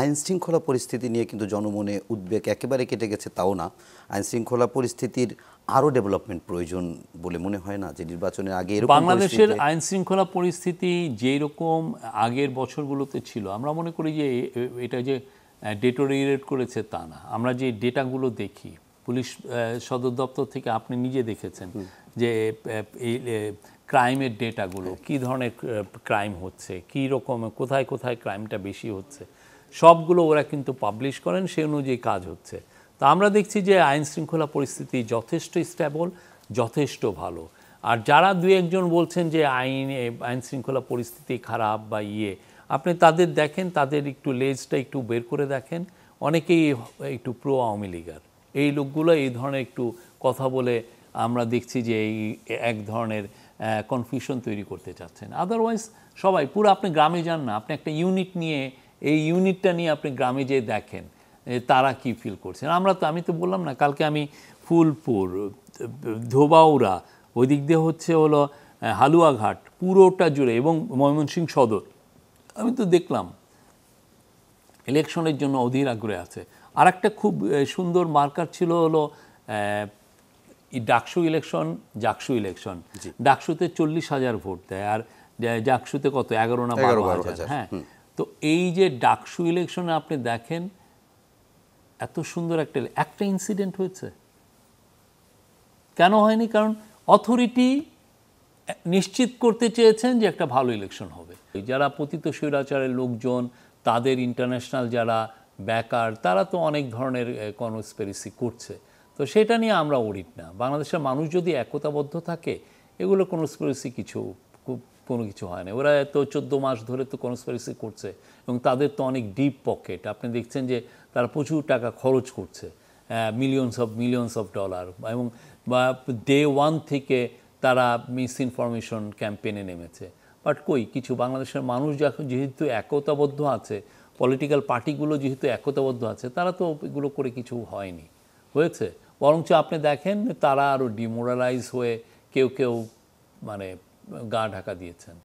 আইন শৃঙ্খলা পরিস্থিতি নিয়ে কিন্তু জনমনে উদ্বেগ একেবারে কেটে গেছে তাও না, আইন শৃঙ্খলা পরিস্থিতির আরও ডেভেলপমেন্ট প্রয়োজন বলে মনে হয় না যে নির্বাচনের আগে এরকম বাংলাদেশের আইন শৃঙ্খলা পরিস্থিতি যেই রকম আগের বছরগুলোতে ছিল, আমরা মনে করি যে এটা যে ডেটোরিয়েট করেছে তা না। আমরা যে ডেটাগুলো দেখি, পুলিশ সদর দপ্তর থেকে আপনি নিজে দেখেছেন যে এই ক্রাইমের ডেটাগুলো, কী ধরনের ক্রাইম হচ্ছে, কী রকম কোথায় কোথায় ক্রাইমটা বেশি হচ্ছে, সবগুলো ওরা কিন্তু পাবলিশ করেন, সেই অনুযায়ী কাজ হচ্ছে। তা আমরা দেখছি যে আইন শৃঙ্খলা পরিস্থিতি যথেষ্ট স্টেবল, যথেষ্ট ভালো। আর যারা দুই একজন বলছেন যে আইন শৃঙ্খলা পরিস্থিতি খারাপ বা আপনি তাদের দেখেন, তাদের একটু লেজটা একটু বের করে দেখেন, অনেকেই একটু প্রো আওয়ামী লীগার। এই লোকগুলো এই ধরনের একটু কথা বলে আমরা দেখছি যে এই এক ধরনের কনফিউশন তৈরি করতে চাচ্ছেন। আদারওয়াইজ সবাই পুরো, আপনি গ্রামে যান না, আপনি একটা ইউনিট নিয়ে, এই ইউনিটটা নিয়ে আপনি গ্রামে যেয়ে দেখেন তারা কি ফিল করছেন। আমি তো বললাম না, কালকে আমি ফুলপুর, ধোবাউড়া, ওই দিক দিয়ে হলো হালুয়াঘাট, পুরোটা জুড়ে, এবং ময়মনসিংহ সদর, আমি তো দেখলাম ইলেকশনের জন্য অধীর আগ্রহে আছে। আর একটা খুব সুন্দর মার্কার ছিল হলো ডাকসু ইলেকশন, জাকসু ইলেকশন। ডাকসুতে 40,000 ভোট দেয়, আর জাকসুতে কত 11 না 12,000। হ্যাঁ, তো এই যে ডাকসু ইলেকশনে আপনি দেখেন এত সুন্দর একটা ইনসিডেন্ট হয়েছে। কেন হয়নি? কারণ অথরিটি নিশ্চিত করতে চেয়েছেন যে একটা ভালো ইলেকশন হবে। যারা পতিত স্বৈরাচারের লোকজন, তাদের ইন্টারন্যাশনাল যারা ব্যাকার, তারা তো অনেক ধরনের কনস্পিরেসি করছে। তো সেটা নিয়ে আমরা অডিট না। বাংলাদেশের মানুষ যদি একতাবদ্ধ থাকে, এগুলো কনস্পিরেসি কোনো কিছু হয় না। ওরা তো 14 মাস ধরে তো কনস্পিরেসি করছে, এবং তাদের তো অনেক ডিপ পকেট। আপনি দেখছেন যে তারা প্রচুর টাকা খরচ করছে, মিলিয়নস অফ ডলার, এবং ডে 1 থেকে তারা মিস ইনফরমেশন ক্যাম্পেইনে নেমেছে। বাট কিছু বাংলাদেশের মানুষ যেহেতু একতাবদ্ধ আছে, পলিটিক্যাল পার্টিগুলো যেহেতু একতাবদ্ধ আছে, তারা তো এগুলো করে কিছু হয়েছে। বরঞ্চ আপনি দেখেন তারা আরও ডিমোরালাইজ হয়ে কেউ কেউ মানে গা ঢাকা দিয়েছেন।